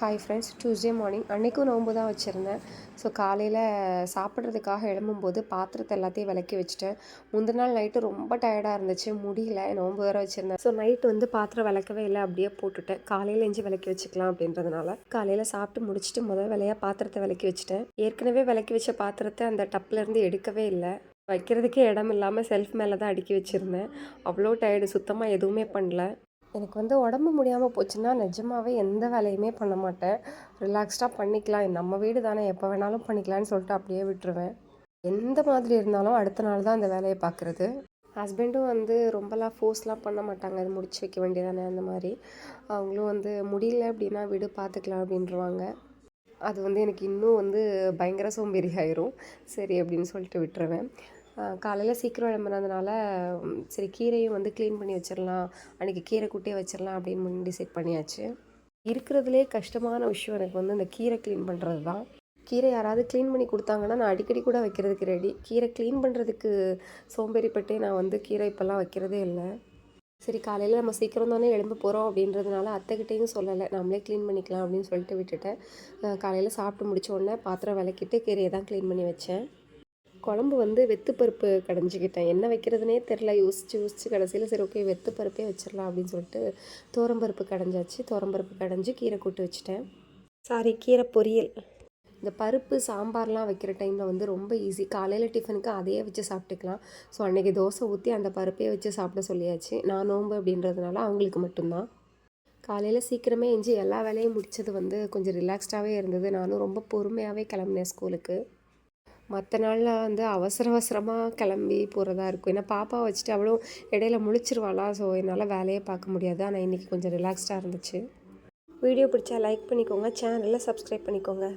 Hi friends, Tuesday morning அன்றைக்கும் நோன்பு தான் வச்சுருந்தேன். ஸோ காலையில் சாப்பிட்றதுக்காக எழும்பும்போது பாத்திரத்தை எல்லாத்தையும் விளக்கி வச்சுட்டேன். முந்தின நாள் நைட்டு ரொம்ப டயர்டாக இருந்துச்சு, முடியல, நோன்பு வேறு வச்சுருந்தேன். ஸோ நைட்டு பாத்திரம் விளக்கவே இல்லை, அப்படியே போட்டுட்டேன். காலையில் எஞ்சி விளக்கி வச்சுக்கலாம் அப்படின்றதுனால காலையில் சாப்பிட்டு முடிச்சுட்டு முதல் வேலையாக பாத்திரத்தை விளக்கி வச்சுட்டேன். ஏற்கனவே விளக்கி வச்ச பாத்திரத்தை அந்த டப்லேருந்து எடுக்கவே இல்லை. வைக்கிறதுக்கே இடம் இல்லாமல் செல்ஃப் மேலே தான் அடுக்கி வச்சுருந்தேன். அவ்வளோ டயர்டு, சுத்தமாக எதுவுமே பண்ணல. எனக்கு உடம்பு முடியாமல் போச்சுன்னா நிஜமாவே எந்த வேலையுமே பண்ண மாட்டேன். ரிலாக்ஸ்டாக பண்ணிக்கலாம், நம்ம வீடு தானே, எப்போ வேணாலும் பண்ணிக்கலான்னு சொல்லிட்டு அப்படியே விட்டுருவேன். எந்த மாதிரி இருந்தாலும் அடுத்த நாள் தான் அந்த வேலையை பார்க்குறது. ஹஸ்பண்டும் ரொம்பலாம் ஃபோர்ஸ்லாம் பண்ண மாட்டாங்க, அது முடிச்சு வைக்க வேண்டியதானே அந்த மாதிரி. அவங்களும் முடியல அப்படின்னா விடு பார்த்துக்கலாம் அப்படின்றவாங்க. அது எனக்கு இன்னும் பயங்கர சோம்பேறி ஆயிரும். சரி அப்படின்னு சொல்லிட்டு விட்டுருவேன். காலையில் சீக்கிரம் எழும்புனதுனால சரி கீரையும் க்ளீன் பண்ணி வச்சிடலாம், அன்றைக்கி கீரை குட்டியே வச்சிடலாம் அப்படின்னு டிசைட் பண்ணியாச்சு. இருக்கிறதுலே கஷ்டமான விஷயம் எனக்கு இந்த கீரை க்ளீன் பண்ணுறது தான். கீரை யாராவது க்ளீன் பண்ணி கொடுத்தாங்கன்னா நான் அடிக்கடி கூட வைக்கிறதுக்கு ரெடி. கீரை க்ளீன் பண்ணுறதுக்கு சோம்பேறிப்பட்டே நான் கீரை இப்போல்லாம் வைக்கிறதே இல்லை. சரி காலையில் நம்ம சீக்கிரம் தானே எழும்ப போகிறோம் அப்படின்றதுனால அத்தைக்கிட்டையும் சொல்லலை, நம்மளே க்ளீன் பண்ணிக்கலாம் அப்படின்னு சொல்லிட்டு விட்டுட்டேன். காலையில் சாப்பிட்டு முடிச்ச உடனே பாத்திரம் விளக்கிட்டு கீரையை தான் க்ளீன் பண்ணி வச்சேன். குழம்பு வெத்துப்பருப்பு கடைஞ்சிக்கிட்டேன். என்ன வைக்கிறதுனே தெரில, யோசித்து கடைசியில் சரி ஓகே வெத்துப்பருப்பே வச்சிடலாம் அப்படின்னு சொல்லிட்டு துவரம்பருப்பு கடைஞ்சாச்சு. துவரம்பருப்பு கடைஞ்சி கீரை கூட்டு வச்சுட்டேன். கீரை பொரியல். இந்த பருப்பு சாம்பார்லாம் வைக்கிற டைமில் ரொம்ப ஈஸி. காலையில் டிஃபனுக்கு அதையே வச்சு சாப்பிட்டுக்கலாம். ஸோ அன்றைக்கி தோசை ஊற்றி அந்த பருப்பே வச்சு சாப்பிட சொல்லியாச்சு. நான் நோன்பு அப்படின்றதுனால அவங்களுக்கு மட்டும்தான். காலையில் சீக்கிரமே எஞ்சி எல்லா வேலையும் முடித்தது கொஞ்சம் ரிலாக்ஸ்டாகவே இருந்தது. நானும் ரொம்ப பொறுமையாகவே கிளம்புனேன் ஸ்கூலுக்கு. மற்ற நாளில் அவசர அவசரமாக கிளம்பி போகிறதா இருக்கும். ஏன்னா பாப்பாவை வச்சுட்டு அவளும் இடையில முழிச்சிருவாளா, ஸோ என்னால் வேலையே பார்க்க முடியாது. ஆனால் இன்றைக்கி கொஞ்சம் ரிலாக்ஸ்டாக இருந்துச்சு. வீடியோ பிடிச்சா லைக் பண்ணிக்கோங்க, சேனலில் சப்ஸ்கிரைப் பண்ணிக்கோங்க.